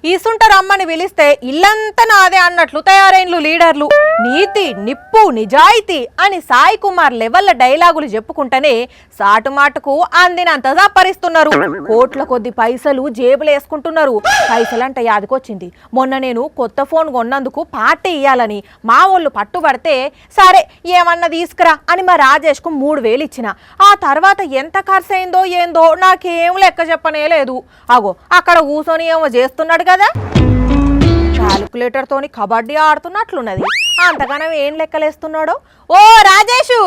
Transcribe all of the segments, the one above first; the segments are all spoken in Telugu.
ఈసుంట రమ్మని పిలిస్తే ఇల్లంతా నాదే అన్నట్లు తయారైనలు లీడర్లు. నీతి నిప్పు నిజాయితీ అని సాయి కుమార్ లెవెల్ల డైలాగులు చెప్పుకుంటేనే సాటుమాటుకు అందినంత సంపరిస్తున్నారు. కోట్ల కొద్ది పైసలు జేబులు వేసుకుంటున్నారు. పైసలంట యాదకొచ్చింది. మొన్న నేను కొత్త ఫోన్ కొన్నందుకు పార్టీ ఇయ్యాలని మా వాళ్ళు పట్టుబడితే సరే ఏమన్నా తీసుకురా అని మా రాజేష్కు 3000 ఇచ్చిన. ఆ తర్వాత ఎంత ఖర్చు అయిందో ఏందో నాకేం లెక్క చెప్పనే లేదు. అగో అక్కడ కూర్చొని ఏమో చేస్తున్నాడు కదా, క్యాలిక్యులేటర్ తోని కబడ్డీ ఆడుతున్నట్లున్నది. అంతగానం ఏం లెక్కలేస్తున్నాడో. ఓ రాజేషు,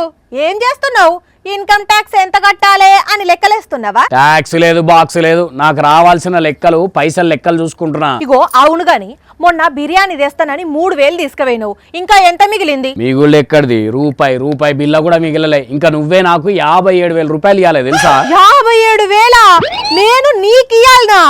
ఏం చేస్తున్నావు? ఇన్కమ్ ట్యాక్స్ ఎంత కట్టాలి అని లెక్కలేస్తున్నావా? ట్యాక్స్ లేదు, బాక్స్ లేదు, నాకు రావాల్సిన లెక్కలు పైసలు లెక్కలు చూసుకుంటున్నా. ఇగో అవును గాని మొన్న బిర్యానీ తెస్తానని 3000 తీసుకుపోయినావు. ఇంకా ఎంత మిగిలింది? మిగుళ్ళు ఎక్కడిది? రూపాయి బిల్ల కూడా మిగిలలే. ఇంకా నువ్వే నాకు 57,000 రూపాయలు ఇవ్వాలి తెలుసా? 57,000 నేను నీకు ఇయ్యాలనా?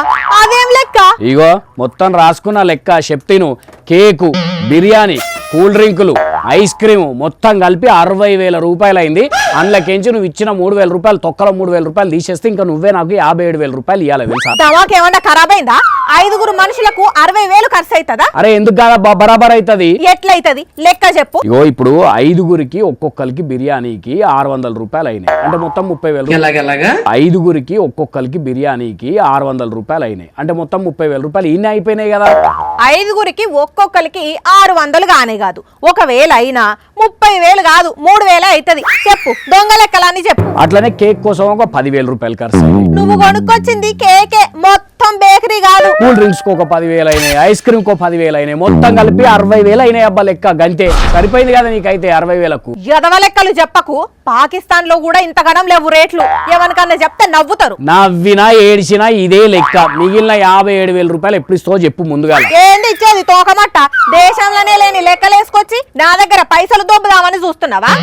అదేం లెక్క? ఇగో మొత్తం రాసుకున్న లెక్క చెప్తాను. కేకు, బిర్యానీ, కూల్ డ్రింకులు, ఐస్ క్రీము మొత్తం కలిపి 60,000 రూపాయలు అయింది. అందులోకించి నువ్వు ఇచ్చిన 3,000 రూపాయలు తొక్కలో 3,000 రూపాయలు తీసేస్తే ఇంకా నువ్వే నాకు 57,000 రూపాయలు ఇవ్వాలి తెలుసా? ఏమన్నా ఖరాబ్ అయిందా? 5 మనుషులకు 60,000 ఖర్చు అవుతుందా? అరే ఎందుకు కాదా, బరాబర్ అవుతుంది. ఎట్లయితది లెక్క చెప్పు. ఇగో ఇప్పుడు 5గురికి ఒక్కొక్కరికి బిర్యానీకి 600 రూపాయలు అయినాయి, అంటే మొత్తం 30,000. 5గురికి ఒక్కొక్కరికి బిర్యానీకి 600 రూపాయలు అయినాయి, అంటే మొత్తం 30,000 రూపాయలు ఇన్ని అయిపోయినాయి కదా. 5గురికి ఒక్కొక్కరికి 600 కానే కాదు, ఒకవేళ అయినా 30,000 కాదు 3,000 అవుతుంది. చెప్పు, దొంగ లెక్కలని చెప్పు. అట్లనే కేక్ కోసం ఒక 10,000 రూపాయలు ఖర్చు అయింది. నువ్వు కొనుక్కొచ్చింది కేకే, మొత్తం బేకరీ కాదు. కూల్ డ్రింక్స్ కు ఒక 10,000 అయినాయి, ఐస్ క్రీమ్ కు 10,000 అయినాయి, మొత్తం కలిపి 60,000 అయినాయి. అబ్బా లెక్క గంతే సరిపోయింది కదా నీకైతే 60,000కు. యదవ లెక్కలు చెప్పకు. పాకిస్తాన్ లో కూడా ఇంత గణం లేవు రేట్లు. ఎవరికన్నా చెప్తే నవ్వుతారు. నవ్వినా ఏడిచినా ఇదే లెక్క. మిగిలిన 57,000 రూపాయలు ఎప్పుడు ఇస్తావో చెప్పు ముందుగా. ఏంది ఇచ్చేది తోకమట్ట? దేశంలోనే లేని లెక్కలేసుకొచ్చి నా దగ్గర పైసలు దొబ్బుదామని చూస్తున్నావా?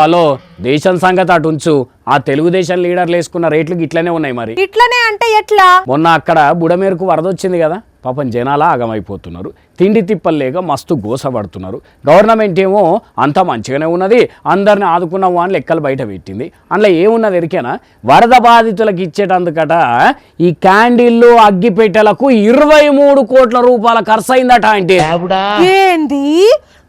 హలో దేశం సంగతి అటు ఉంచు. ఆ తెలుగుదేశం లీడర్లు వేసుకున్న రేట్లు ఇట్లనే ఉన్నాయి. మరి ఇట్లనే అంటే ఎట్లా? మొన్న అక్కడ బుడమేరుకు వరద వచ్చింది కదా, పాపం జనాల ఆగమైపోతున్నారు. తిండి తిప్పలు లేక మస్తు గోసపడుతున్నారు. గవర్నమెంట్ ఏమో అంతా మంచిగానే ఉన్నది, అందరిని ఆదుకున్నాము అని లెక్కలు బయట పెట్టింది. అందులో ఏమున్నది ఎరికేనా? వరద బాధితులకు ఇచ్చేటందుకట ఈ క్యాండిల్లు అగ్గిపెట్టెలకు 23 కోట్ల రూపాయల ఖర్చు అయిందట. అంటే ఏంది?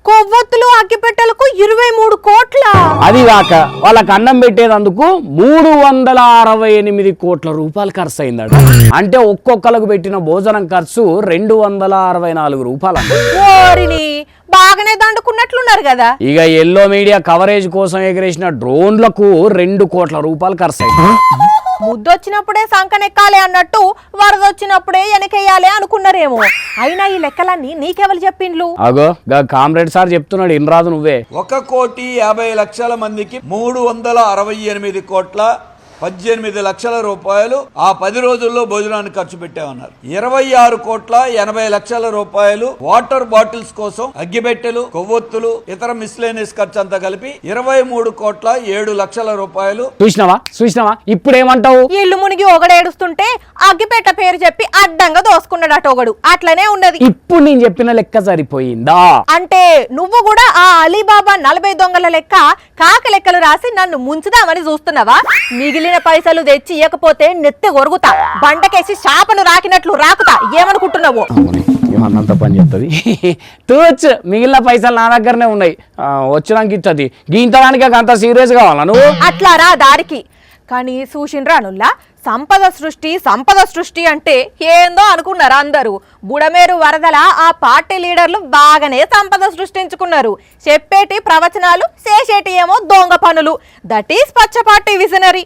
కొవ్వొత్తులు అగ్గిపెట్టెలకు 23 కోట్ల? అది కాక వాళ్ళకి అన్నం పెట్టేందుకు 368 కోట్ల రూపాయలు ఖర్చు అయిందట. అంటే ఒక్కొక్కరికి పెట్టిన భోజనం ఖర్చు 264 రూపాయలు. ఓరిని, బాగానే దండుకున్నట్లున్నారు కదా. ఇక ఎల్లో మీడియా కవరేజ్ కోసం ఎగరేసిన డ్రోన్లకు 2 కోట్ల రూపాయలు ఖర్చు అయింది. ముద్దొచ్చినప్పుడే సంకనెక్కాలి అన్నట్టు వరదొచ్చినప్పుడే వెనకేయాలి అనుకున్నారేమో. అయినా ఈ లెక్కలన్నీ నీకెవరు చెప్పిండ్లు? అగో కామ్రేడ్ సార్ చెప్తున్నాడు, ఇన్రాదు నువ్వే. 1,50,00,000 మందికి 368 కోట్ల 18 లక్షల రూపాయలు ఆ 10 రోజుల్లో భోజనానికి ఖర్చు పెట్టామన్నారు. 26 కోట్ల 80 లక్షల రూపాయలు వాటర్ బాటిల్స్ కోసం, అగ్గిపెట్టెలు, కొవ్వొత్తులు, ఇతర మిస్లేనియస్ ఖర్చు అంతా కలిపి 23 కోట్ల 7 లక్షల రూపాయలు. చూసినావా ఇప్పుడేమంటావు? ఇల్లు మునిగి ఒకడేడుస్తుంటే అగ్గిపెట్ట పేరు చెప్పి అడ్డంగా దోసుకున్నాడు ఒకడు. అట్లనే ఉన్నది. ఇప్పుడు నేను చెప్పిన లెక్క సరిపోయిందా? అంటే నువ్వు కూడా ఆ అలీబాబా 40 దొంగల లెక్క కాక లెక్కలు రాసి నన్ను ముంచుదామని చూస్తున్నావా? మిగిలిన పైసలు తెచ్చి ఇవ్వకపోతే నెత్తి కొరుగుతా, బండకేసి శాపను రాకినట్లు రాకుతా. ఏమనుకుంటున్నావు? ఏమన్నంత పని చెప్తుంది. తూచ్ మిగిలిన పైసలు నా దగ్గరనే ఉన్నాయి, వచ్చినాక ఇచ్చది. గీంతడానికి అంత సీరియస్ కావాలా నువ్వు? అట్లా రా దారికి. కానీ చూసిండ్రానుల్లా సంపద సృష్టి అంటే ఏందో అనుకున్నారు అందరూ. బుడమేరు వరదల ఆ పార్టీ లీడర్లు బాగానే సంపద సృష్టించుకున్నారు. చెప్పేటి ప్రవచనాలు, చేసేటి ఏమో దొంగ పనులు. దట్ ఈస్ పచ్చ పార్టీ విజనరీ.